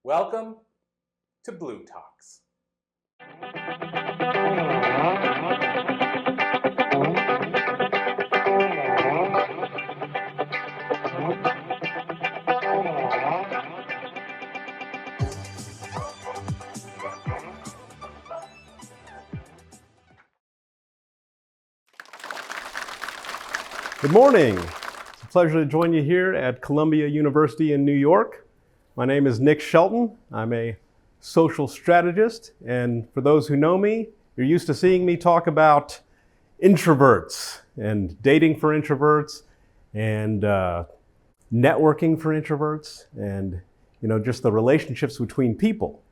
Welcome to Blue Talks. Good morning. It's a pleasure to join you here at Columbia University in New York. My name is Nick Shelton. I'm a social strategist, and for those who know me, you're used to seeing me talk about introverts and dating for introverts and networking for introverts and just the relationships between people.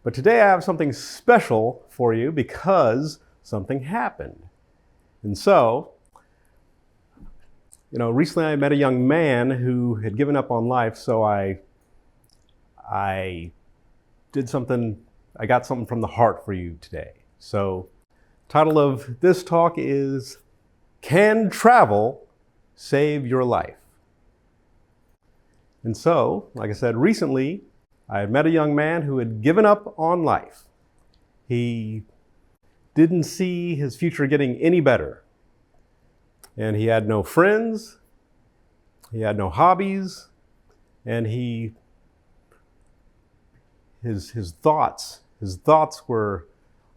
But today I have something special for you because something happened. And so, recently I met a young man who had given up on life, so I got something from the heart for you today. So, title of this talk is, Can Travel Save Your Life? And so, like I said, recently I met a young man who had given up on life. He didn't see his future getting any better. And he had no friends, he had no hobbies, and his thoughts were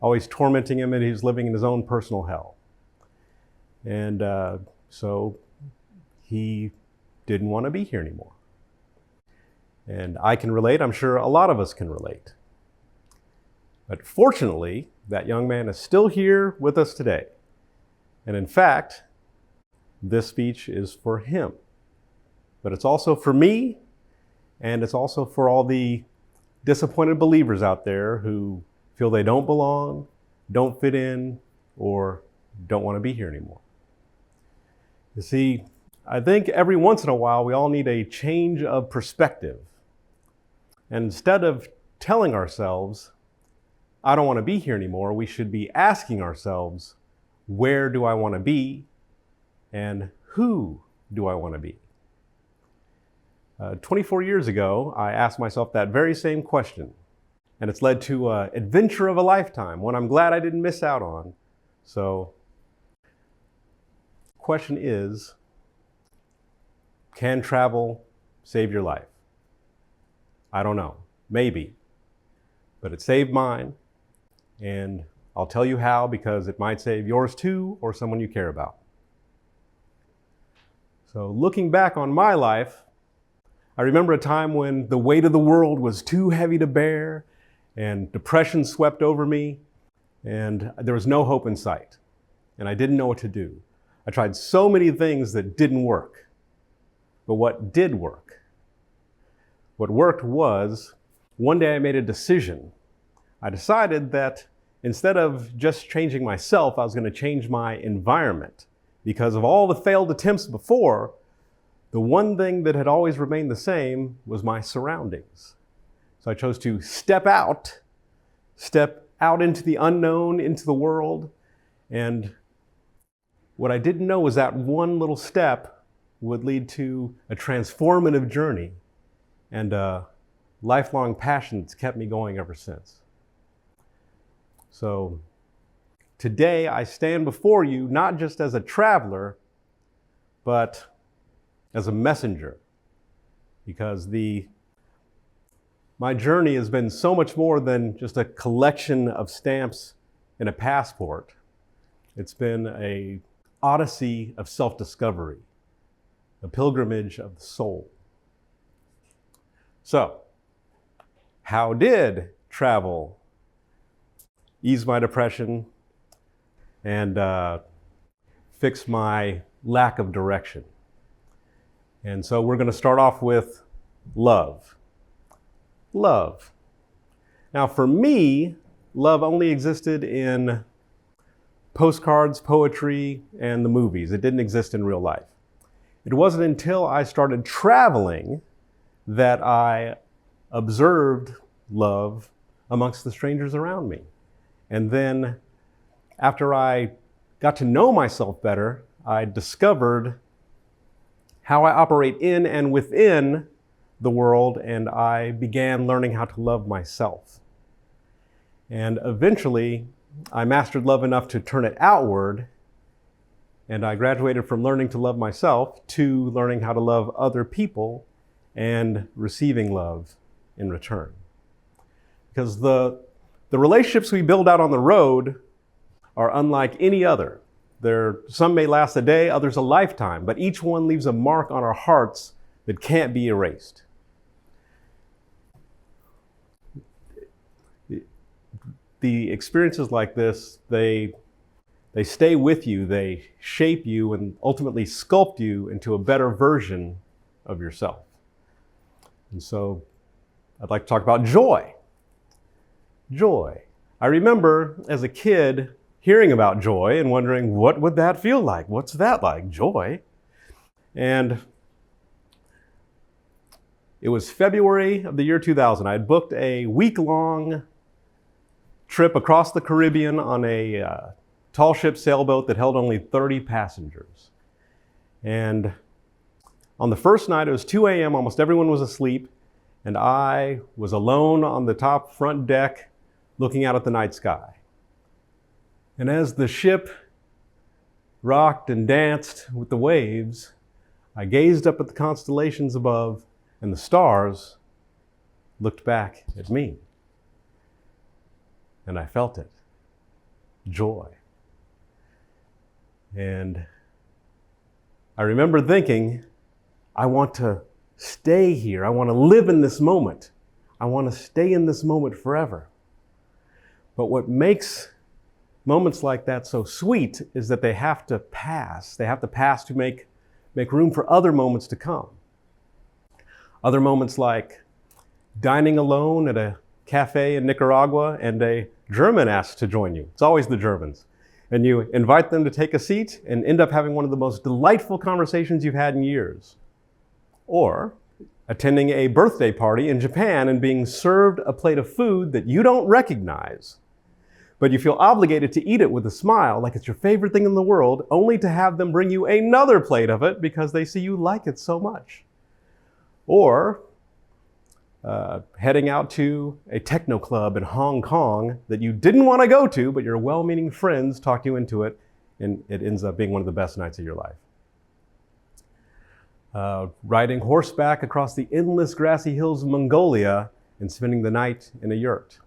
always tormenting him, and he was living in his own personal hell. And so he didn't want to be here anymore. And I can relate, I'm sure a lot of us can relate. But fortunately, that young man is still here with us today. And in fact, this speech is for him, but it's also for me, and it's also for all the disappointed believers out there who feel they don't belong, don't fit in, or don't want to be here anymore. You see, I think every once in a while we all need a change of perspective. And instead of telling ourselves, I don't want to be here anymore, we should be asking ourselves, where do I want to be? And who do I want to be? 24 years ago, I asked myself that very same question. And it's led to an adventure of a lifetime, one I'm glad I didn't miss out on. So, the question is, can travel save your life? I don't know, maybe. But it saved mine, and I'll tell you how, because it might save yours too, or someone you care about. So looking back on my life, I remember a time when the weight of the world was too heavy to bear and depression swept over me and there was no hope in sight and I didn't know what to do. I tried so many things that didn't work. But what did work? What worked was, one day I made a decision. I decided that instead of just changing myself, I was going to change my environment. Because of all the failed attempts before, the one thing that had always remained the same was my surroundings. So I chose to step out into the unknown, into the world. And what I didn't know was that one little step would lead to a transformative journey and a lifelong passion that's kept me going ever since. So, today, I stand before you not just as a traveler, but as a messenger, because my journey has been so much more than just a collection of stamps and a passport. It's been an odyssey of self-discovery, a pilgrimage of the soul. So, how did travel ease my depression and fix my lack of direction? And so we're going to start off with love. Love. Now for me, love only existed in postcards, poetry, and the movies. It didn't exist in real life. It wasn't until I started traveling that I observed love amongst the strangers around me. And then after I got to know myself better, I discovered how I operate in and within the world and I began learning how to love myself. And eventually, I mastered love enough to turn it outward, and I graduated from learning to love myself to learning how to love other people and receiving love in return. Because the relationships we build out on the road are unlike any other. Some may last a day, others a lifetime, but each one leaves a mark on our hearts that can't be erased. The experiences like this, they stay with you, they shape you, and ultimately sculpt you into a better version of yourself. And so I'd like to talk about joy. Joy. I remember as a kid hearing about joy and wondering, what would that feel like? What's that like, joy? And it was February of the year 2000. I had booked a week-long trip across the Caribbean on a tall ship sailboat that held only 30 passengers. And on the first night, it was 2 a.m., almost everyone was asleep, and I was alone on the top front deck looking out at the night sky. And as the ship rocked and danced with the waves, I gazed up at the constellations above, and the stars looked back at me. And I felt it. Joy. And I remember thinking, I want to stay here. I want to live in this moment. I want to stay in this moment forever. But what makes moments like that so sweet is that they have to pass. They have to pass to make room for other moments to come. Other moments like dining alone at a cafe in Nicaragua and a German asks to join you. It's always the Germans. And you invite them to take a seat and end up having one of the most delightful conversations you've had in years. Or attending a birthday party in Japan and being served a plate of food that you don't recognize, but you feel obligated to eat it with a smile like it's your favorite thing in the world, only to have them bring you another plate of it because they see you like it so much. Or heading out to a techno club in Hong Kong that you didn't want to go to, but your well-meaning friends talk you into it, and it ends up being one of the best nights of your life. Riding horseback across the endless grassy hills of Mongolia and spending the night in a yurt.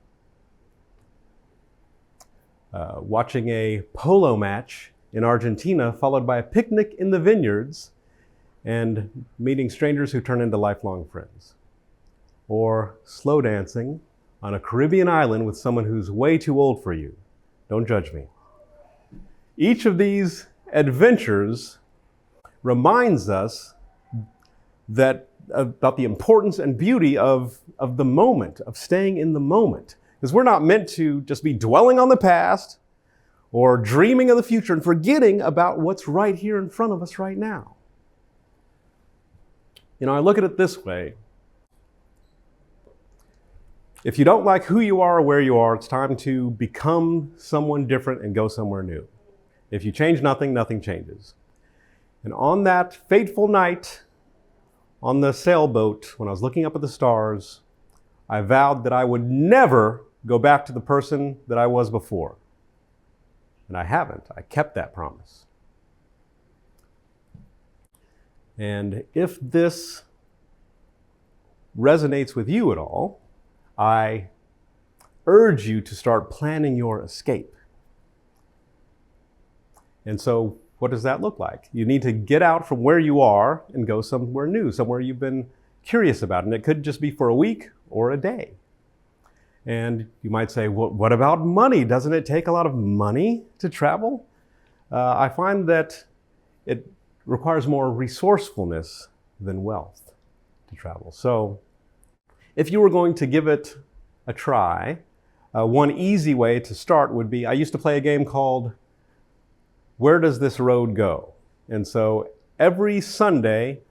Watching a polo match in Argentina, followed by a picnic in the vineyards, and meeting strangers who turn into lifelong friends. Or slow dancing on a Caribbean island with someone who's way too old for you. Don't judge me. Each of these adventures reminds us about the importance and beauty of the moment, of staying in the moment. Because we're not meant to just be dwelling on the past or dreaming of the future and forgetting about what's right here in front of us right now. You know, I look at it this way. If you don't like who you are or where you are, it's time to become someone different and go somewhere new. If you change nothing, nothing changes. And on that fateful night on the sailboat, when I was looking up at the stars, I vowed that I would never go back to the person that I was before. And I haven't. I kept that promise. And if this resonates with you at all, I urge you to start planning your escape. And so what does that look like? You need to get out from where you are and go somewhere new, somewhere you've been curious about. And it could just be for a week or a day. And you might say, well, what about money? Doesn't it take a lot of money to travel? I find that it requires more resourcefulness than wealth to travel. So if you were going to give it a try, one easy way to start would be, I used to play a game called Where Does This Road Go? And so every Sunday,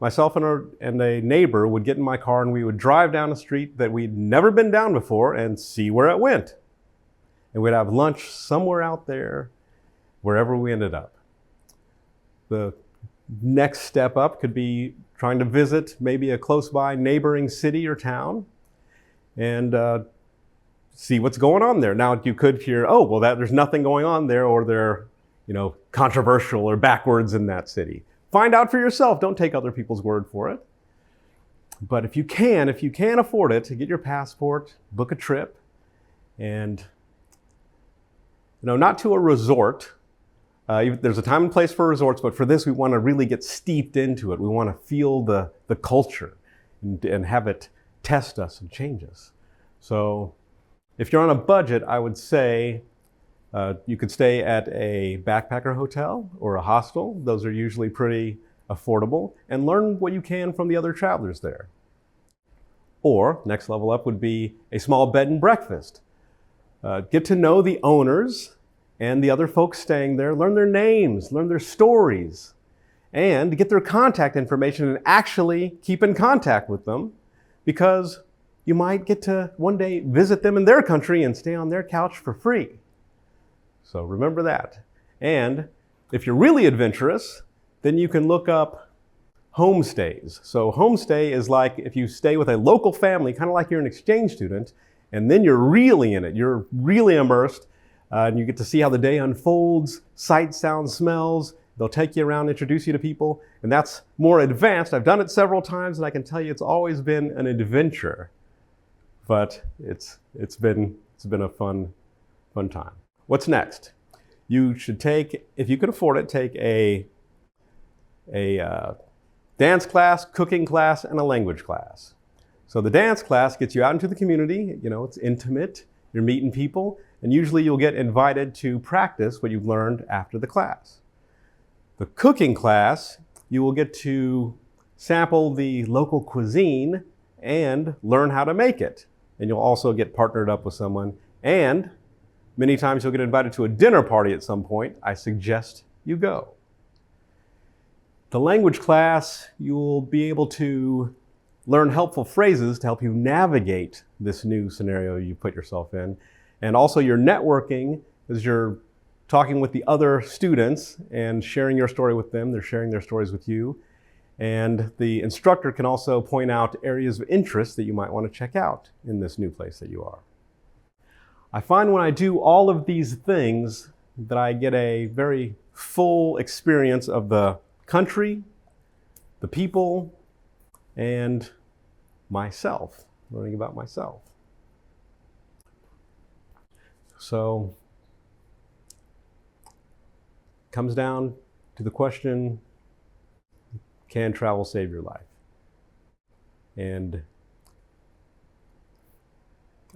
myself and a neighbor would get in my car and we would drive down a street that we'd never been down before and see where it went. And we'd have lunch somewhere out there, wherever we ended up. The Next step up could be trying to visit maybe a close by neighboring city or town and see what's going on there. Now you could hear, oh, well, there's nothing going on there, or they're, controversial or backwards in that city. Find out for yourself. Don't take other people's word for it. But if you can afford it, to get your passport, book a trip, and not to a resort. There's a time and place for resorts, but for this, we want to really get steeped into it. We want to feel the culture and have it test us and change us. So if you're on a budget, I would say you could stay at a backpacker hotel or a hostel. Those are usually pretty affordable, and learn what you can from the other travelers there. Or next level up would be a small bed and breakfast. Get to know the owners and the other folks staying there, learn their names, learn their stories, and get their contact information and actually keep in contact with them, because you might get to one day visit them in their country and stay on their couch for free. So remember that. And if you're really adventurous, then you can look up homestays. So homestay is like if you stay with a local family, kind of like you're an exchange student, and then you're really in it. You're really immersed, and you get to see how the day unfolds, sights, sounds, smells. They'll take you around, introduce you to people, and that's more advanced. I've done it several times, and I can tell you it's always been an adventure. But it's been a fun time. What's next? You should take, if you can afford it, take a dance class, cooking class, and a language class. So the dance class gets you out into the community. It's intimate. You're meeting people, and usually you'll get invited to practice what you've learned after the class. The cooking class, you will get to sample the local cuisine and learn how to make it. And you'll also get partnered up with someone, and many times you'll get invited to a dinner party at some point. I suggest you go. The language class, you'll be able to learn helpful phrases to help you navigate this new scenario you put yourself in. And also your networking, as you're talking with the other students and sharing your story with them, they're sharing their stories with you. And the instructor can also point out areas of interest that you might want to check out in this new place that you are. I find when I do all of these things that I get a very full experience of the country, the people, and myself, learning about myself. So, it comes down to the question, can travel save your life? And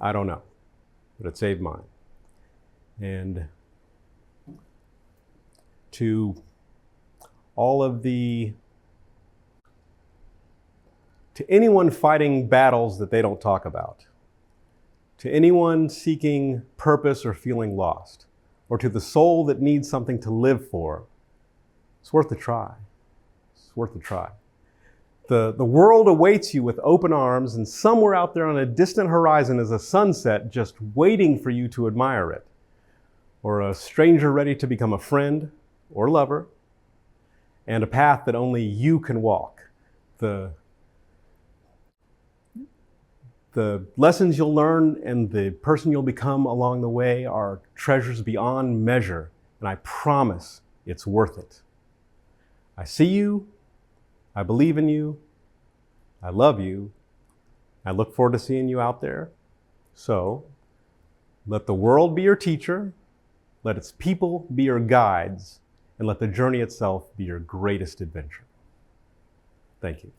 I don't know, but it saved mine. And to anyone fighting battles that they don't talk about, to anyone seeking purpose or feeling lost, or to the soul that needs something to live for, it's worth a try. It's worth a try. The world awaits you with open arms, and somewhere out there on a distant horizon is a sunset just waiting for you to admire it, or a stranger ready to become a friend or lover, and a path that only you can walk. The lessons you'll learn and the person you'll become along the way are treasures beyond measure, and I promise it's worth it. I see you. I believe in you. I love you. I look forward to seeing you out there. So, let the world be your teacher, let its people be your guides, and let the journey itself be your greatest adventure. Thank you.